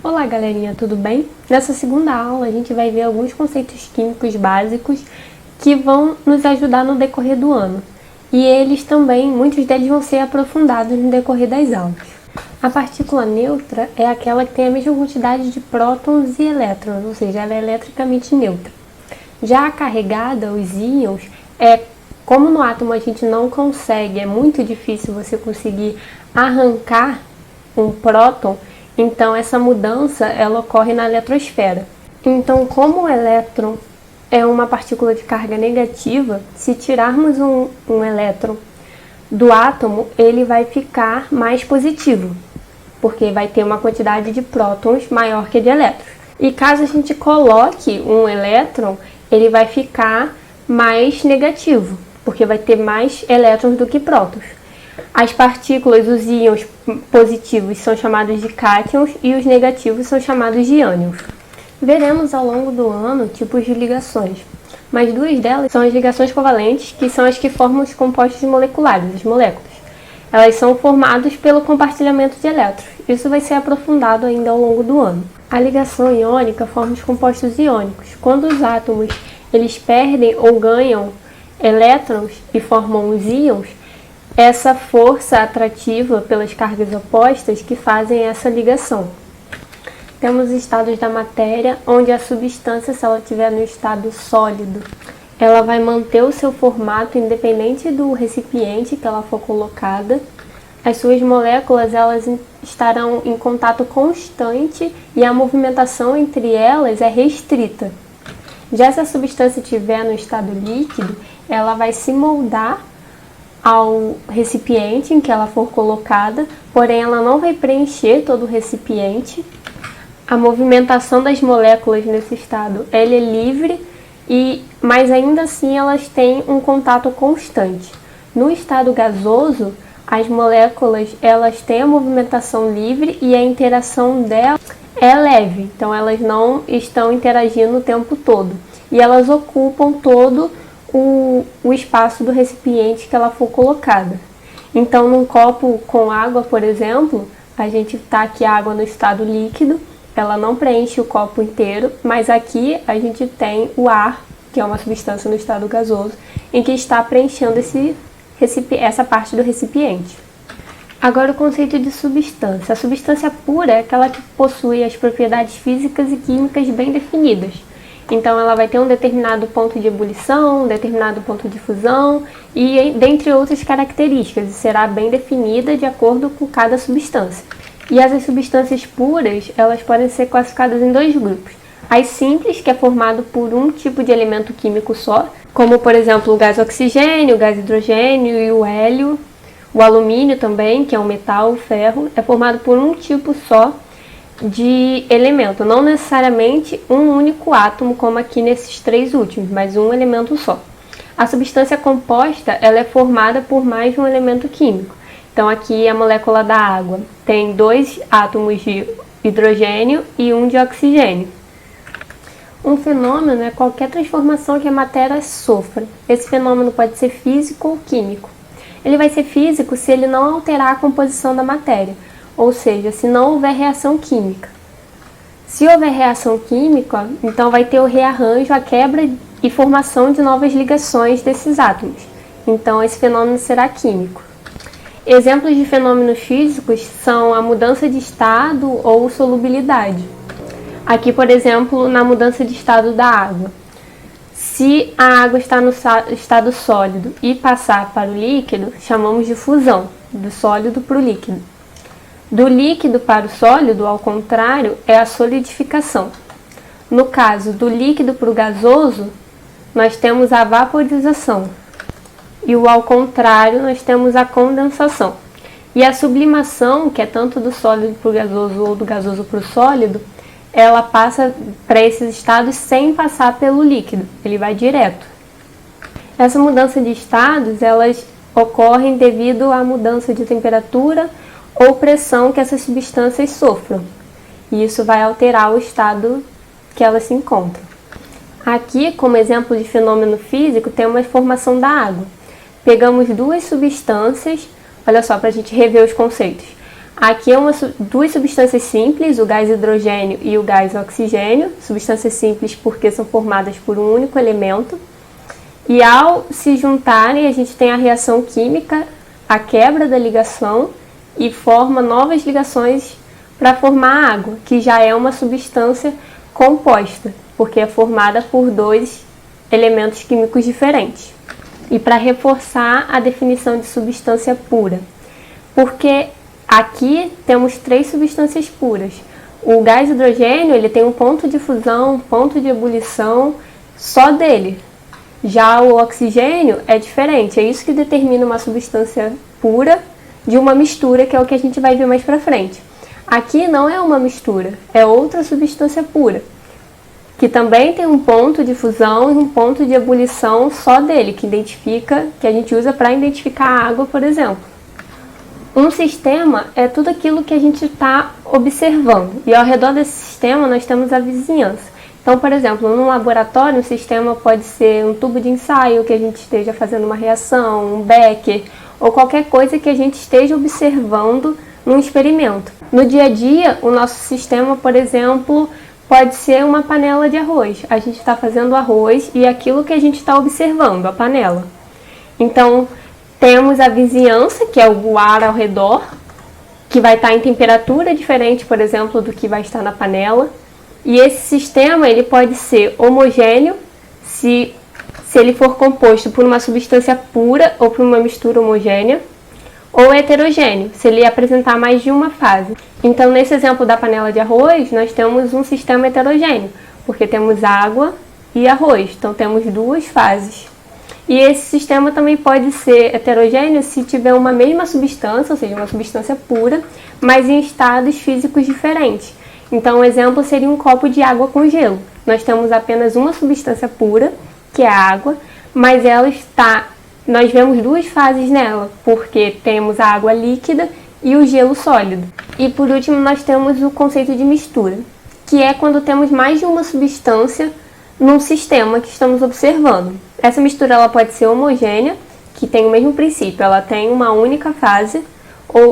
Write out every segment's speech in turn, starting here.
Olá galerinha, tudo bem? Nessa segunda aula a gente vai ver alguns conceitos químicos básicos que vão nos ajudar no decorrer do ano. E eles também, muitos deles vão ser aprofundados no decorrer das aulas. A partícula neutra é aquela que tem a mesma quantidade de prótons e elétrons, ou seja, ela é eletricamente neutra. Já a carregada, os íons, como no átomo a gente não consegue, é muito difícil você conseguir arrancar um próton, então essa mudança ela ocorre na eletrosfera. Então, como o elétron é uma partícula de carga negativa, se tirarmos um elétron do átomo, ele vai ficar mais positivo, porque vai ter uma quantidade de prótons maior que de elétrons. E caso a gente coloque um elétron, ele vai ficar mais negativo, porque vai ter mais elétrons do que prótons. As partículas, os íons positivos são chamados de cátions e os negativos são chamados de ânions. Veremos ao longo do ano tipos de ligações, mas duas delas são as ligações covalentes, que são as que formam os compostos moleculares, as moléculas. Elas são formadas pelo compartilhamento de elétrons. Isso vai ser aprofundado ainda ao longo do ano. A ligação iônica forma os compostos iônicos. Quando os átomos eles perdem ou ganham elétrons e formam os íons, essa força atrativa pelas cargas opostas que fazem essa ligação. Temos estados da matéria, onde a substância, se ela estiver no estado sólido, ela vai manter o seu formato independente do recipiente que ela for colocada. As suas moléculas elas estarão em contato constante e a movimentação entre elas é restrita. Já se a substância estiver no estado líquido, ela vai se moldar ao recipiente em que ela for colocada, porém ela não vai preencher todo o recipiente. A movimentação das moléculas nesse estado ela é livre, mas ainda assim elas têm um contato constante. No estado gasoso, as moléculas elas têm a movimentação livre e a interação delas é leve, então elas não estão interagindo o tempo todo e elas ocupam todo o espaço do recipiente que ela for colocada. Então, num copo com água, por exemplo, a gente está aqui a água no estado líquido, ela não preenche o copo inteiro, mas aqui a gente tem o ar, que é uma substância no estado gasoso, em que está preenchendo essa parte do recipiente. Agora o conceito de substância. A substância pura é aquela que possui as propriedades físicas e químicas bem definidas. Então ela vai ter um determinado ponto de ebulição, um determinado ponto de fusão e dentre outras características, e será bem definida de acordo com cada substância. E as substâncias puras, elas podem ser classificadas em dois grupos. As simples, que é formado por um tipo de elemento químico só, como por exemplo o gás oxigênio, o gás hidrogênio e o hélio. O alumínio também, que é um metal, o ferro, é formado por um tipo só de elemento, não necessariamente um único átomo, como aqui nesses três últimos, mas um elemento só. A substância composta ela é formada por mais de um elemento químico. Então aqui a molécula da água tem 2 átomos de hidrogênio e um de oxigênio. Um fenômeno é qualquer transformação que a matéria sofra. Esse fenômeno pode ser físico ou químico. Ele vai ser físico se ele não alterar a composição da matéria, ou seja, se não houver reação química. Se houver reação química, então vai ter o rearranjo, a quebra e formação de novas ligações desses átomos. Então esse fenômeno será químico. Exemplos de fenômenos físicos são a mudança de estado ou solubilidade. Aqui, por exemplo, na mudança de estado da água. Se a água está no estado sólido e passar para o líquido, chamamos de fusão, do sólido para o líquido. Do líquido para o sólido, ao contrário, é a solidificação. No caso do líquido para o gasoso, nós temos a vaporização. E o ao contrário, nós temos a condensação. E a sublimação, que é tanto do sólido para o gasoso ou do gasoso para o sólido, ela passa para esses estados sem passar pelo líquido, ele vai direto. Essa mudança de estados, elas ocorrem devido à mudança de temperatura ou pressão que essas substâncias sofram. E isso vai alterar o estado que elas se encontram. Aqui, como exemplo de fenômeno físico, tem uma formação da água. Pegamos duas substâncias, olha só, para a gente rever os conceitos. Aqui é duas substâncias simples, o gás hidrogênio e o gás oxigênio. Substâncias simples porque são formadas por um único elemento. E ao se juntarem, a gente tem a reação química, a quebra da ligação e forma novas ligações para formar a água, que já é uma substância composta, porque é formada por dois elementos químicos diferentes. E para reforçar a definição de substância pura, porque aqui temos 3 substâncias puras. O gás hidrogênio ele tem um ponto de fusão, um ponto de ebulição só dele. Já o oxigênio é diferente, é isso que determina uma substância pura de uma mistura, que é o que a gente vai ver mais para frente. Aqui não é uma mistura, é outra substância pura, que também tem um ponto de fusão e um ponto de ebulição só dele, que a gente usa para identificar a água, por exemplo. Um sistema é tudo aquilo que a gente está observando, e ao redor desse sistema nós temos a vizinhança. Então, por exemplo, num laboratório, um sistema pode ser um tubo de ensaio que a gente esteja fazendo uma reação, um becker, ou qualquer coisa que a gente esteja observando num experimento. No dia a dia, o nosso sistema, por exemplo, pode ser uma panela de arroz. A gente está fazendo arroz e aquilo que a gente está observando, a panela. Então, temos a vizinhança, que é o ar ao redor, que vai estar em temperatura diferente, por exemplo, do que vai estar na panela. E esse sistema ele pode ser homogêneo, se ele for composto por uma substância pura ou por uma mistura homogênea, ou heterogêneo, se ele apresentar mais de uma fase. Então, nesse exemplo da panela de arroz, nós temos um sistema heterogêneo, porque temos água e arroz, então temos 2 fases. E esse sistema também pode ser heterogêneo se tiver uma mesma substância, ou seja, uma substância pura, mas em estados físicos diferentes. Então, um exemplo seria um copo de água com gelo. Nós temos apenas uma substância pura, que é a água, mas nós vemos 2 fases nela, porque temos a água líquida e o gelo sólido. E por último, nós temos o conceito de mistura, que é quando temos mais de uma substância num sistema que estamos observando. Essa mistura ela pode ser homogênea, que tem o mesmo princípio, ela tem uma única fase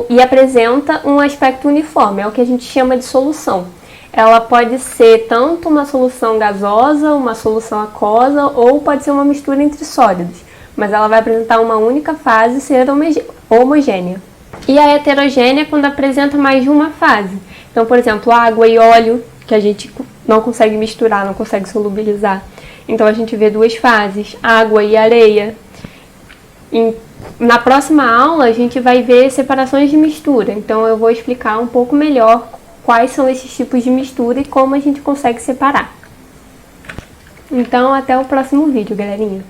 e apresenta um aspecto uniforme, é o que a gente chama de solução. Ela pode ser tanto uma solução gasosa, uma solução aquosa, ou pode ser uma mistura entre sólidos, mas ela vai apresentar uma única fase e ser homogênea. E a heterogênea é quando apresenta mais de uma fase. Então, por exemplo, água e óleo, que a gente não consegue misturar, não consegue solubilizar. Então, a gente vê 2 fases, água e areia. Na próxima aula, a gente vai ver separações de mistura. Então, eu vou explicar um pouco melhor quais são esses tipos de mistura e como a gente consegue separar. Então, até o próximo vídeo, galerinha.